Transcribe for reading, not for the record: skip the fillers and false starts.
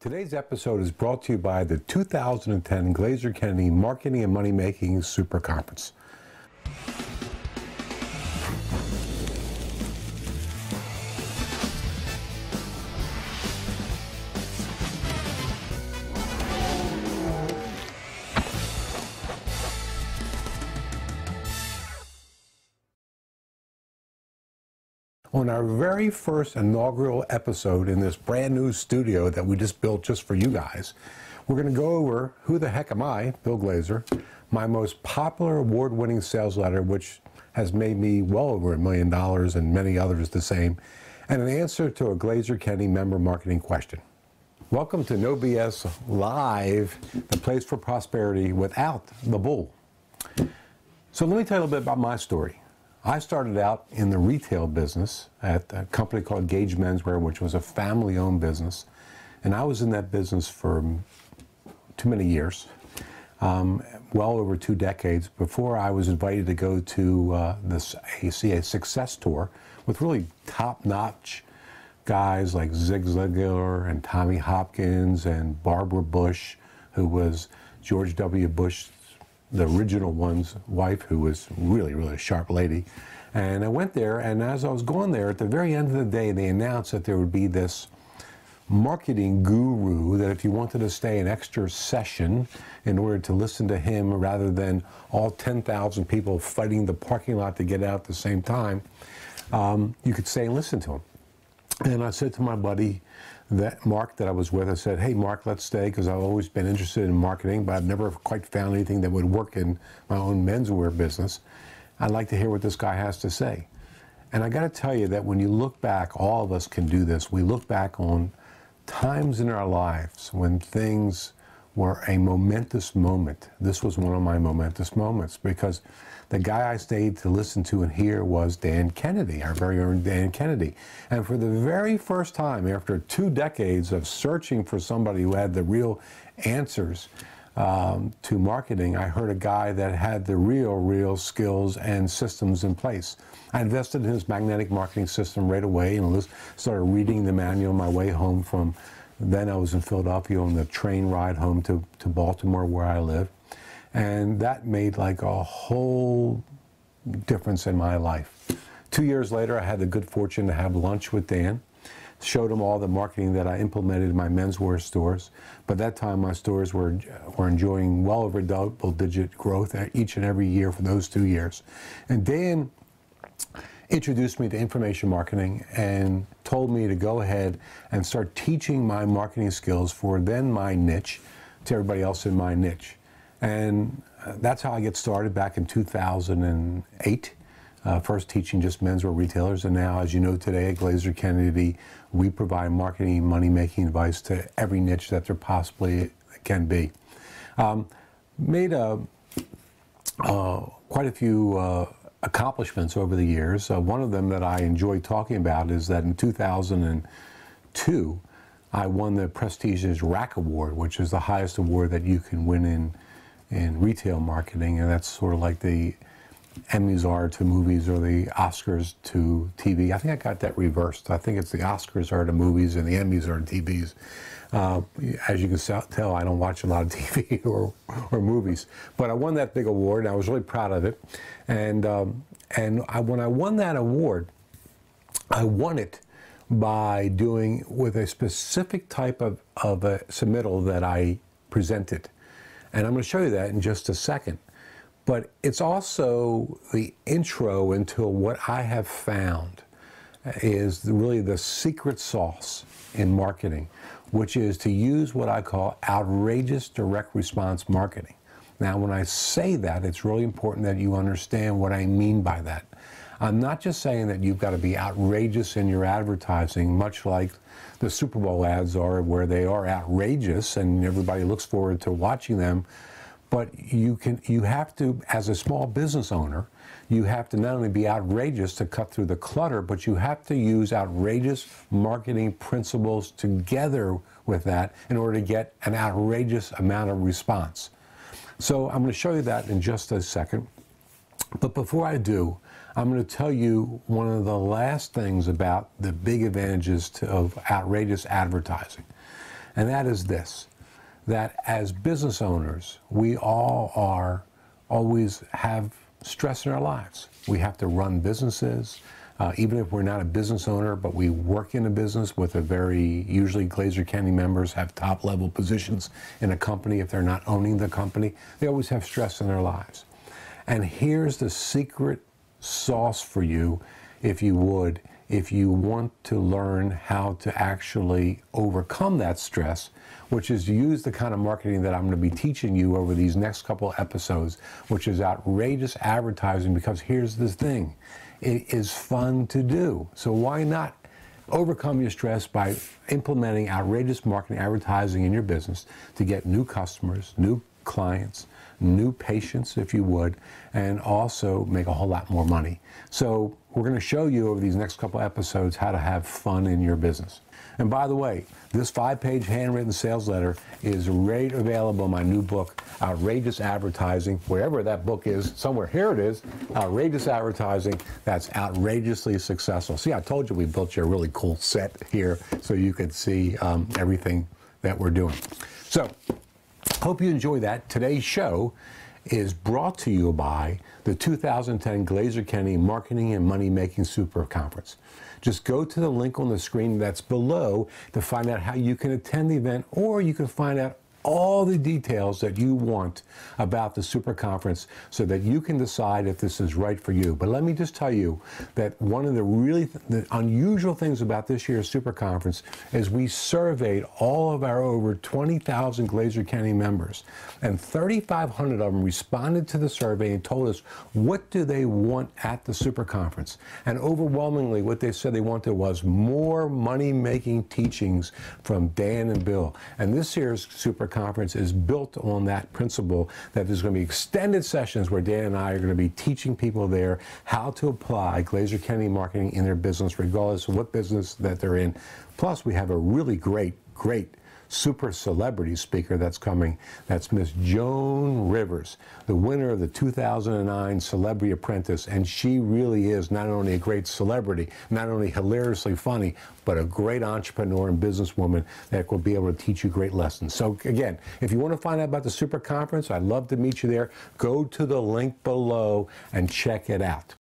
Today's episode is brought to you by the 2010 Glazer Kennedy Marketing and Money Making Super Conference. On our very first inaugural episode in this brand new studio that we just built just for you guys, we're going to go over Who the Heck Am I, Bill Glazer, my most popular award-winning sales letter, which has made me well over $1 million and many others the same, and an answer to a Glazer Kennedy member marketing question. Welcome to No BS Live, the place for prosperity without the bull. So let me tell you a little bit about my story. I started out in the retail business at a company called Gage Menswear, which was a family-owned business. And I was in that business for too many years, well over 2 decades, before I was invited to go to this ACA Success Tour with really top-notch guys like Zig Ziglar and Tommy Hopkins and Barbara Bush, who was George W. Bush, the original one's wife, who was really a sharp lady. And I went there, and as I was going there, at the very end of the day, they announced that there would be this marketing guru that if you wanted to stay an extra session in order to listen to him rather than all 10,000 people fighting the parking lot to get out at the same time, you could stay and listen to him. And I said to my buddy, Mark, that I was with, I said, hey, Mark, let's stay, because I've always been interested in marketing, but I've never quite found anything that would work in my own menswear business. I'd like to hear what this guy has to say. And I got to tell you that when you look back, all of us can do this. We look back on times in our lives when things were a momentous moment. This was one of my momentous moments, because the guy I stayed to listen to and hear was Dan Kennedy, our very own Dan Kennedy. And for the very first time, after 2 decades of searching for somebody who had the real answers to marketing, I heard a guy that had the real skills and systems in place. I invested in his magnetic marketing system right away and started reading the manual on my way home from, then I was in Philadelphia on the train ride home to Baltimore, where I live. And that made like a whole difference in my life. 2 years later, I had the good fortune to have lunch with Dan, showed him all the marketing that I implemented in my menswear stores. By that time, my stores were enjoying well over double-digit growth each and every year for those 2 years. And Dan introduced me to information marketing and told me to go ahead and start teaching my marketing skills for then my niche to everybody else in my niche. And that's how I get started back in 2008, first teaching just menswear retailers. And now, as you know today at Glazer Kennedy, we provide marketing and money-making advice to every niche that there possibly can be. Made quite a few accomplishments over the years. One of them that I enjoy talking about is that in 2002, I won the prestigious RAC Award, which is the highest award that you can win in retail marketing, and that's sort of like the Emmys are to movies or the Oscars to TV. I think I got that reversed. I think it's the Oscars are to movies and the Emmys are to TVs. As you can tell, I don't watch a lot of TV or movies. But I won that big award, and I was really proud of it. And when I won that award, I won it by doing with a specific type of a submittal that I presented. And I'm going to show you that in just a second. But it's also the intro into what I have found is really the secret sauce in marketing, which is to use what I call outrageous direct response marketing. Now, when I say that, it's really important that you understand what I mean by that. I'm not just saying that you've got to be outrageous in your advertising, much like the Super Bowl ads are, where they are outrageous and everybody looks forward to watching them. But you have to, as a small business owner, you have to not only be outrageous to cut through the clutter, but you have to use outrageous marketing principles together with that in order to get an outrageous amount of response. So I'm going to show you that in just a second. But before I do, I'm going to tell you one of the last things about the big advantages of outrageous advertising. and that is this, that as business owners, we all always have stress in our lives. We have to run businesses, even if we're not a business owner, but we work in a business with usually Glazer Kennedy members have top level positions in a company. If they're not owning the company, they always have stress in their lives. And here's the secret sauce for you, if you want to learn how to actually overcome that stress, which is to use the kind of marketing that I'm going to be teaching you over these next couple episodes, which is outrageous advertising, because here's the thing, it is fun to do. So why not overcome your stress by implementing outrageous marketing advertising in your business to get new customers, new clients, new patients, if you would, and also make a whole lot more money. So we're going to show you over these next couple episodes how to have fun in your business. And by the way, this 5-page handwritten sales letter is right available in my new book, Outrageous Advertising, wherever that book is, somewhere. Here it is, Outrageous Advertising That's Outrageously Successful. See, I told you we built you a really cool set here so you could see everything that we're doing. So, hope you enjoy that. Today's show is brought to you by the 2010 Glazer Kennedy Marketing and Money Making Super Conference. Just go to the link on the screen that's below to find out how you can attend the event, or you can find out all the details that you want about the Super Conference so that you can decide if this is right for you. But let me just tell you that one of the really unusual things about this year's Super Conference is we surveyed all of our over 20,000 Glazer Kennedy members, and 3,500 of them responded to the survey and told us what do they want at the Super Conference. And overwhelmingly what they said they wanted was more money-making teachings from Dan and Bill. And this year's Super Conference is built on that principle that there's going to be extended sessions where Dan and I are going to be teaching people there how to apply Glazer Kennedy marketing in their business, regardless of what business that they're in. Plus, we have a really great super celebrity speaker that's coming. That's Miss Joan Rivers, the winner of the 2009 Celebrity Apprentice, and she really is not only a great celebrity, not only hilariously funny, but a great entrepreneur and businesswoman that will be able to teach you great lessons. So again, if you want to find out about the Super Conference, I'd love to meet you there. Go to the link below and check it out.